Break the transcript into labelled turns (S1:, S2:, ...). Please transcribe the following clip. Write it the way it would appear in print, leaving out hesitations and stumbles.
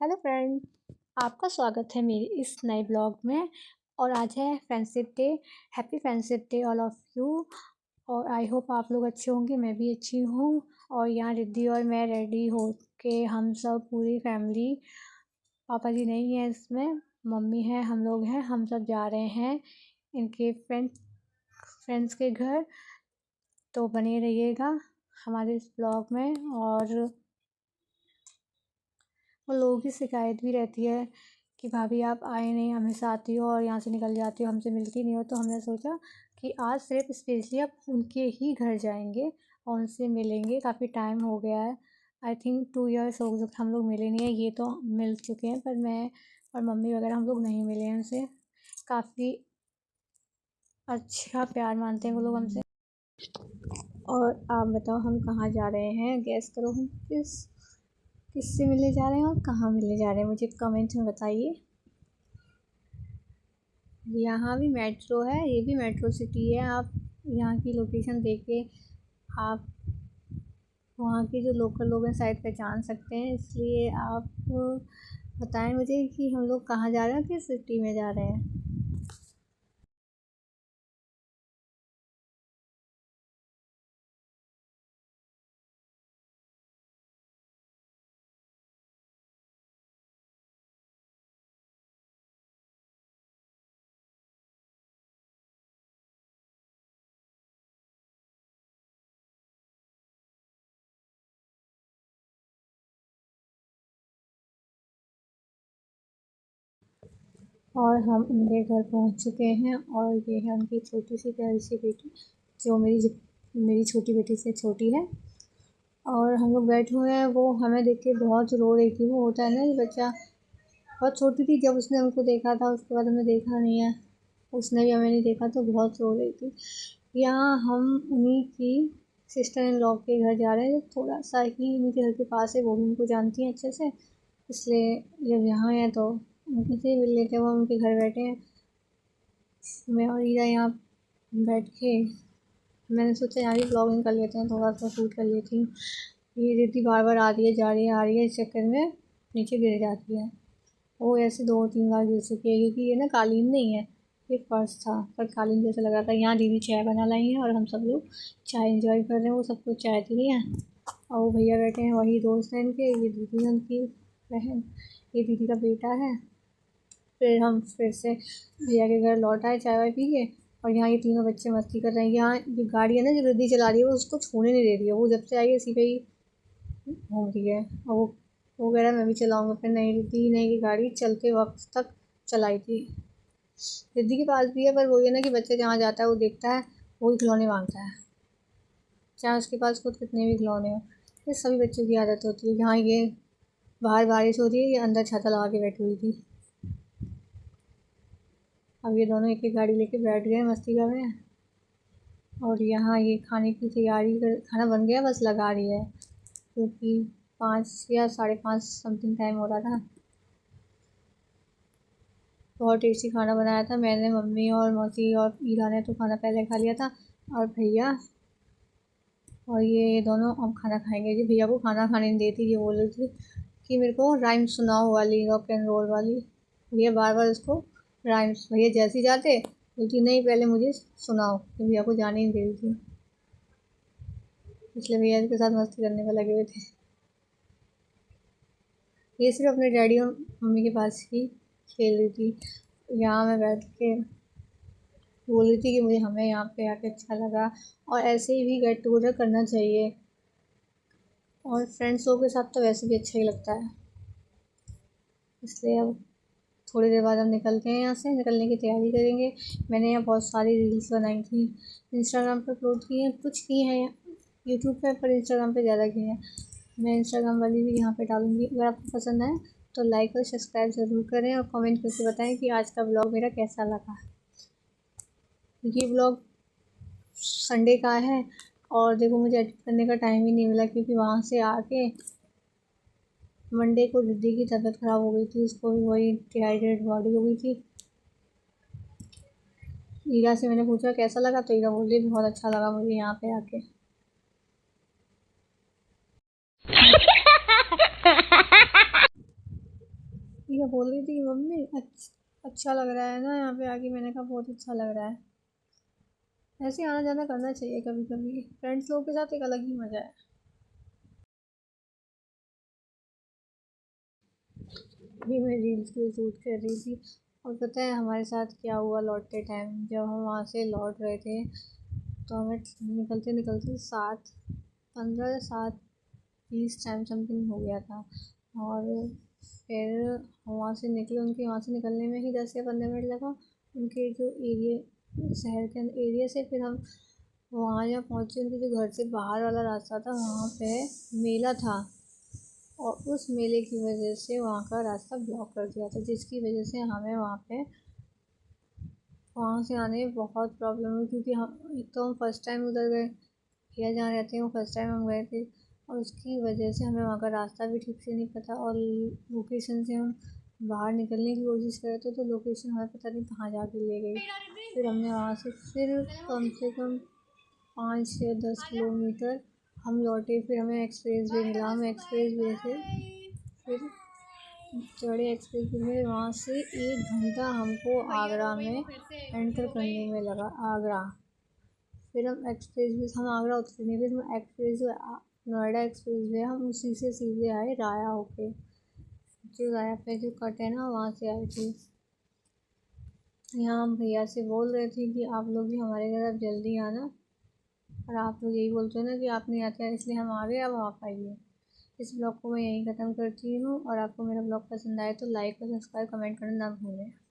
S1: Hello friend, आपका स्वागत है मेरे इस नए ब्लॉग में। और आज है friendship day. Happy friendship day all of you. और आई होप आप लोग अच्छे होंगे, मैं भी अच्छी हूँ। और यहाँ रिद्धि और मैं रेडी हो के हम सब पूरी फैमिली, पापा जी नहीं है इसमें, मम्मी है, हम लोग हैं, हम सब जा रहे हैं इनके फ्रेंड्स के घर। तो बने रहिएगा हमारे इस ब्लॉग में। और और लोगों की शिकायत भी रहती है कि भाभी आप आए नहीं, हमेशा आती हो और यहाँ से निकल जाती हो, हमसे मिलती नहीं हो। तो हमने सोचा कि आज सिर्फ स्पेशली अब उनके ही घर जाएंगे और उनसे मिलेंगे। काफ़ी टाइम हो गया है, आई थिंक 2 इयर्स हो गए हम लोग मिले नहीं है। ये तो मिल चुके हैं पर मैं और मम्मी वगैरह हम लोग नहीं मिले हैं उनसे। काफ़ी अच्छा प्यार मानते हैं वो लोग हमसे। और आप बताओ हम कहाँ जा रहे हैं, गैस करो हम किससे मिलने जा रहे हैं और कहाँ मिलने जा रहे हैं, मुझे कमेंट में बताइए। यहाँ भी मेट्रो है, ये भी मेट्रो सिटी है। आप यहाँ की लोकेशन देख के आप वहाँ के जो लोकल लोग हैं शायद पहचान सकते हैं। इसलिए आप बताएं मुझे कि हम लोग कहाँ जा रहे हैं, किस सिटी में जा रहे हैं। और हम उनके घर पहुँच चुके हैं और ये है उनकी छोटी सी प्यारी सी बेटी, जो मेरी छोटी बेटी से छोटी है। और हम लोग बैठे हुए हैं, वो हमें देख के बहुत रो रही थी। वो होता है ना, ये बच्चा बहुत छोटी थी जब उसने हमको देखा था, उसके बाद हमने देखा नहीं है, उसने भी हमें नहीं देखा, तो बहुत रो रही थी। यहाँ हम उन्हीं की सिस्टर इन लॉ के घर जा रहे हैं, जो थोड़ा सा ही उनके घर के पास है। वो भी उनको जानती हैं अच्छे से, इसलिए जब यहाँ हैं तो उनसे ही मिल लेते हैं। वो उनके घर बैठे हैं, मैं और ईरा यहाँ बैठ के मैंने सोचा यहाँ भी ब्लॉगिंग कर लेते हैं, थोड़ा सा शूट कर लेती हूँ। ये दीदी बार बार आ रही है, जा रही है, आ रही है, इस चक्कर में नीचे गिर जाती है। वो ऐसे 2-3 बार गिर चुकी है, क्योंकि ये ना कालीन नहीं है, ये फर्श था पर कालीन जैसा लगा था। यहाँ दीदी चाय बना लाई है और हम सब लोग चाय एंजॉय कर रहे हैं। वो सबको चाय दे रही है और वो भैया बैठे हैं, वही दोस्त हैं इनके, ये दीदी है उनकी बहन, ये दीदी का बेटा है। फिर हम फिर से भैया के घर लौट आए चाय वाय पी के। और यहाँ ये तीनों बच्चे मस्ती कर रहे हैं। यहाँ जो गाड़ी है ना, जो दीदी चला रही है, वो उसको छूने नहीं दे रही है। वो जब से आई है इसी पे ही घूम रही है। और वो कह रहा है मैं भी चलाऊँगा, फिर नहीं दीदी नहीं, की गाड़ी चलते वक्त तक चलाई थी। दीदी के पास भी है, पर वो ये ना कि बच्चे जहाँ जाता है वो देखता है, वो खिलौने मांगता है, चाहे उसके पास खुद कितने भी खिलौने हो। ये सभी बच्चों की आदत होती है। यहाँ ये बाहर बारिश हो रही है, ये अंदर छाता लगा के बैठी हुई थी। अब ये दोनों एक एक गाड़ी लेके बैठ गए, मस्ती कर रहे हैं। और यहाँ ये खाने की तैयारी कर, खाना बन गया, बस लगा रही है, क्योंकि 5 या 5:30 समथिंग टाइम हो रहा था। बहुत टेस्टी खाना बनाया था मैंने, मम्मी और मौसी और ईरा ने तो खाना पहले खा लिया था, और भैया और ये दोनों अब खाना खाएंगे। जी भैया को खाना खाने नहीं देती, ये बोल रही थी कि मेरे को राइम सुनाओ वाली, रॉक एंड रोल वाली। भैया बार बार उसको राइम्स, भैया जैसे ही जाते बोलती नहीं पहले मुझे सुनाओ, तो भैया को जाने नहीं दे रही थी, इसलिए भैया के साथ मस्ती करने में लगे हुए थे। ये सिर्फ अपने डैडी और मम्मी के पास ही खेल रही थी। यहाँ मैं बैठ के बोल रही थी कि मुझे हमें यहाँ पे आके अच्छा लगा, और ऐसे ही भी गेट टुगेदर करना चाहिए। और फ्रेंड्स लोगों के साथ तो वैसे भी अच्छा ही लगता है। इसलिए अब थोड़ी देर बाद हम निकलते हैं, यहाँ से निकलने की तैयारी करेंगे। मैंने यहाँ बहुत सारी रील्स बनाई थी, इंस्टाग्राम पर अपलोड की हैं, कुछ की हैं यूट्यूब पर इंस्टाग्राम पे ज़्यादा की हैं। मैं इंस्टाग्राम वाली भी यहाँ पे डालूँगी। अगर आपको पसंद आए तो लाइक और सब्सक्राइब ज़रूर करें, और कमेंट करके बताएं कि आज का ब्लॉग मेरा कैसा लगा। ये ब्लॉग संडे का है, और देखो मुझे एडिट करने का टाइम ही नहीं मिला, क्योंकि वहाँ से आके मंडे को दीदी की तबीयत ख़राब हो गई थी, उसको भी वही डिहाइड्रेट बॉडी हो गई थी। ईरा से मैंने पूछा कैसा लगा, तो ईरा बोल रही बहुत अच्छा लगा मुझे यहाँ पे आके। वो बोल रही थी मम्मी अच्छा लग रहा है ना यहाँ पे आके। मैंने कहा बहुत अच्छा लग रहा है। ऐसे आना जाना करना चाहिए कभी कभी, फ्रेंड्स लोगों के साथ एक अलग ही मज़ा है। ये मैं रील्स के लिए शूट कर रही थी। और पता है हमारे साथ क्या हुआ लौटते टाइम, जब हम वहाँ से लौट रहे थे तो हमें निकलते निकलते 7:15 या 7:20 टाइम समथिंग हो गया था। और फिर हम वहाँ से निकले, उनके वहाँ से निकलने में ही 10 या 15 मिनट लगा। उनके जो एरिया, शहर के एरिया से फिर हम वहाँ जब पहुँचे, उनके जो घर से बाहर वाला रास्ता था वहाँ पे मेला था। और उस मेले की वजह से वहाँ का रास्ता ब्लॉक कर दिया था, जिसकी वजह से हमें वहाँ से आने में बहुत प्रॉब्लम हुई। क्योंकि हम एक तो हम फर्स्ट टाइम उधर गए, भैया जहाँ रहते हैं वो फर्स्ट टाइम हम गए थे। और उसकी वजह से हमें वहाँ का रास्ता भी ठीक से नहीं पता। और लोकेशन से हम बाहर निकलने की कोशिश कर रहे थे तो लोकेशन हमें पता नहीं कहाँ जाके ले गई। फिर हमने वहाँ से फिर कम से कम 5 या 10 किलोमीटर हम लौटे। फिर हमें एक्सप्रेस वे मिला, हम एक्सप्रेस वे से फिर चढ़े एक्सप्रेस वे में। वहाँ से 1 घंटा हमको आगरा में एंटर करने में लगा, आगरा। फिर हम आगरा उतरे नहीं, फिर हम express way, Noida express way, हम उसी से सीधे आए राया होके। जो राया पे जो कट है ना वहाँ से आए थे। यहाँ हम भैया से बोल रहे थे कि आप लोग भी हमारे घर अब जल्दी आना। और आप लोग यही बोलते हो ना कि आप नहीं आते इसलिए हम आ गए, अब आप आइए। इस ब्लॉग को मैं यहीं ख़त्म करती हूँ। और आपको मेरा ब्लॉग पसंद आए तो लाइक और सब्सक्राइब कमेंट करना ना भूलें।